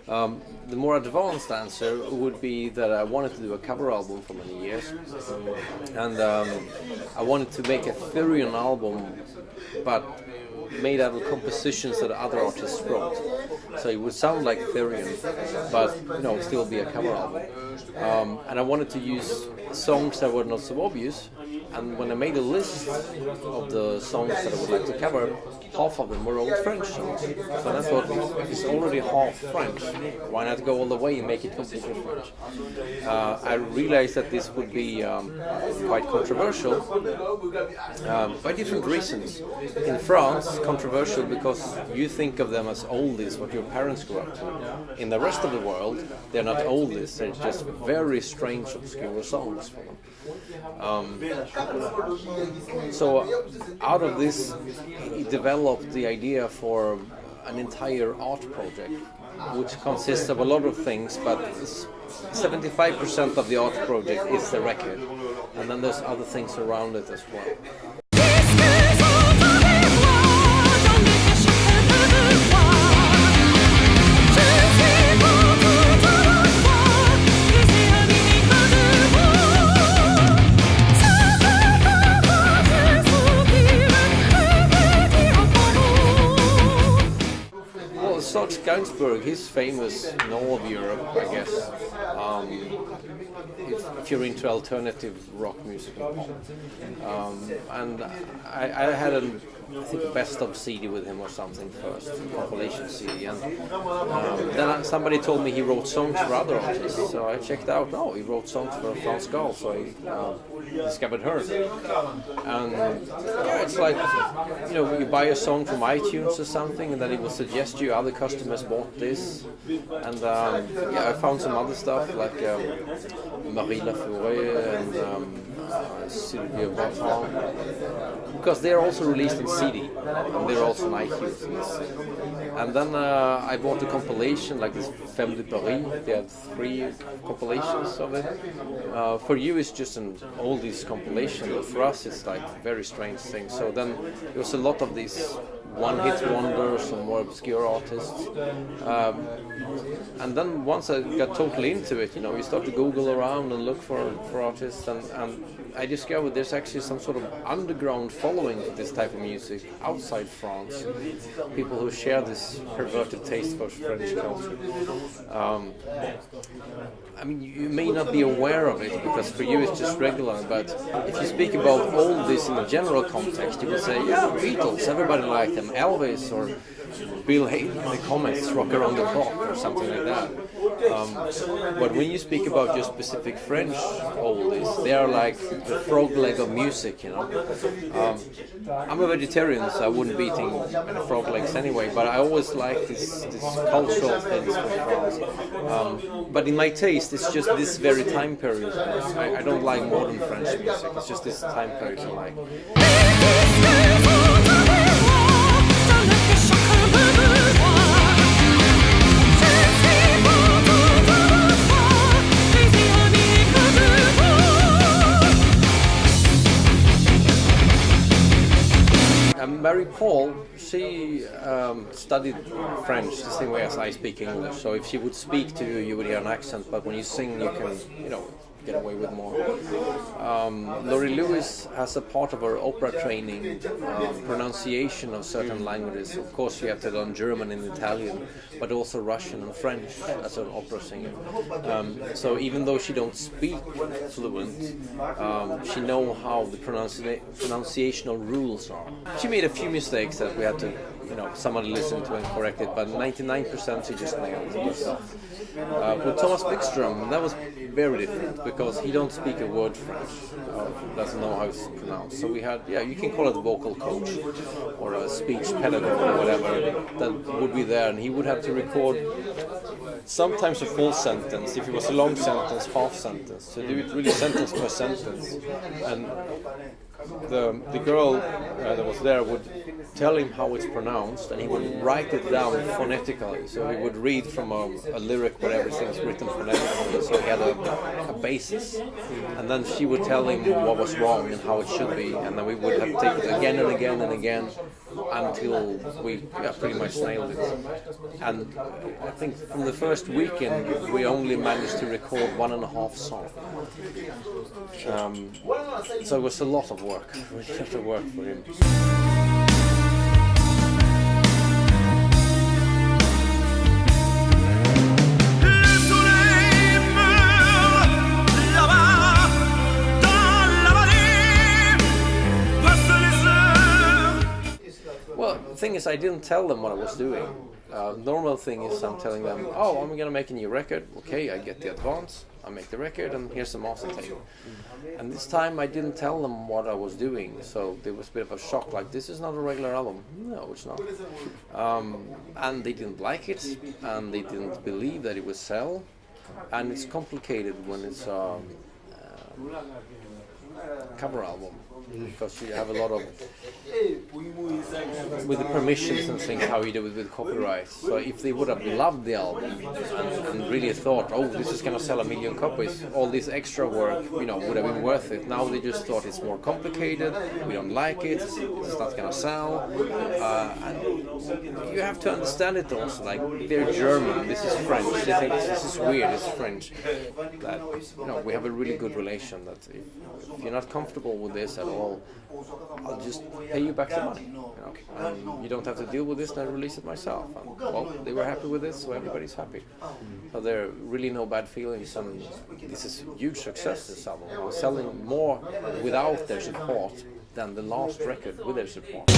The more advanced answer would be that I wanted to do a cover album for many years, and I wanted to make a Therion album, but made out of compositions that other artists wrote. So it would sound like Therion, but still be a cover album. And I wanted to use songs that were not so obvious. And when I made a list of the songs that I would like to cover, half of them were old French songs. So I thought, if it's already half French, why not go all the way and make it completely French? I realized that this would be quite controversial by different reasons. In France, controversial because you think of them as oldies, what your parents grew up to. In the rest of the world, they're not oldies, they're just very strange, obscure songs for them. So out of this, he developed the idea for an entire art project, which consists of a lot of things, but 75% of the art project is the record, and then there's other things around it as well. Gainsbourg, he's famous in all of Europe, I guess, if you're into alternative rock music and pop. And I had a best of CD with him or something first, compilation CD, and then somebody told me he wrote songs for other artists, so I checked out, he wrote songs for France Gall, so I discovered her. And it's like, you buy a song from iTunes or something, and then it will suggest you other customers bought this, and I found some other stuff like Marie Laforêt and Sylvia Vartan, because they're also released in CD and they're also on iTunes. And then I bought a compilation like this Femme de Paris. They have 3 compilations of it. For you it's just an oldies compilation, but for us it's like very strange things. So then there was a lot of these one-hit wonders and more obscure artists. And then once I got totally into it, you start to Google around and look for artists, and I discovered there's actually some sort of underground following for this type of music outside France. People who share this perverted taste for French culture. You may not be aware of it because for you it's just regular, but if you speak about all this in a general context, you will say, Beatles, everybody liked them, Elvis or Bill Haley, the Comets, Rock Around the Clock or something like that. But when you speak about just specific French oldies, they are like the frog leg of music, I'm a vegetarian, so I wouldn't be eating frog legs anyway, but I always like this cultural things from France. But in my taste, it's just this very time period. I don't like modern French music, it's just this time period I like. Mary Paul, she studied French the same way as I speak English. So if she would speak to you, you would hear an accent, but when you sing, you can, get away with more. Laurie Lewis has a part of her opera training, pronunciation of certain languages. Of course, you have to learn German and Italian, but also Russian and French as an opera singer. So even though she don't speak fluent, she know how the pronunciational rules are. She made a few mistakes that we had to, somebody listened to and correct it, but 99% she just nailed it herself. With Thomas Wikström, that was very different because he don't speak a word French, doesn't know how it's pronounced. So we had, you can call it a vocal coach or a speech pedagogue or whatever that would be there, and he would have to record sometimes a full sentence, if it was a long sentence, half sentence, to do it really sentence per sentence. And the girl that was there would tell him how it's pronounced, and he would write it down phonetically. So he would read from a lyric where everything's written phonetically, so he had a basis. And then she would tell him what was wrong and how it should be, and then we would have to take it again and again and again until we pretty much nailed it. And I think from the first weekend we only managed to record 1.5 songs. So it was a lot of work. We had to work for him. Well, the thing is, I didn't tell them what I was doing. Normal thing is I'm telling them, oh, I'm gonna make a new record. Okay, I get the advance, I make the record, and here's the master tape. And this time I didn't tell them what I was doing, so there was a bit of a shock, like, this is not a regular album. No, it's not. And they didn't like it, and they didn't believe that it would sell. And it's complicated when it's a cover album, because you have a lot of, with the permissions and things, how you do it with copyright. So if they would have loved the album and really thought, oh, this is gonna sell 1 million copies, all this extra work, would have been worth it. Now they just thought it's more complicated, we don't like it, it's not gonna sell. And you have to understand it also, like, they're German, this is French, they think this is weird, it's French. That, we have a really good relation, that if you're not comfortable with this at all, I'll just pay you back the money. And you don't have to deal with this, and I release it myself. And, well, they were happy with this, so everybody's happy. So there are really no bad feelings, and this is a huge success, this album. We're selling more without their support than the last record with their support.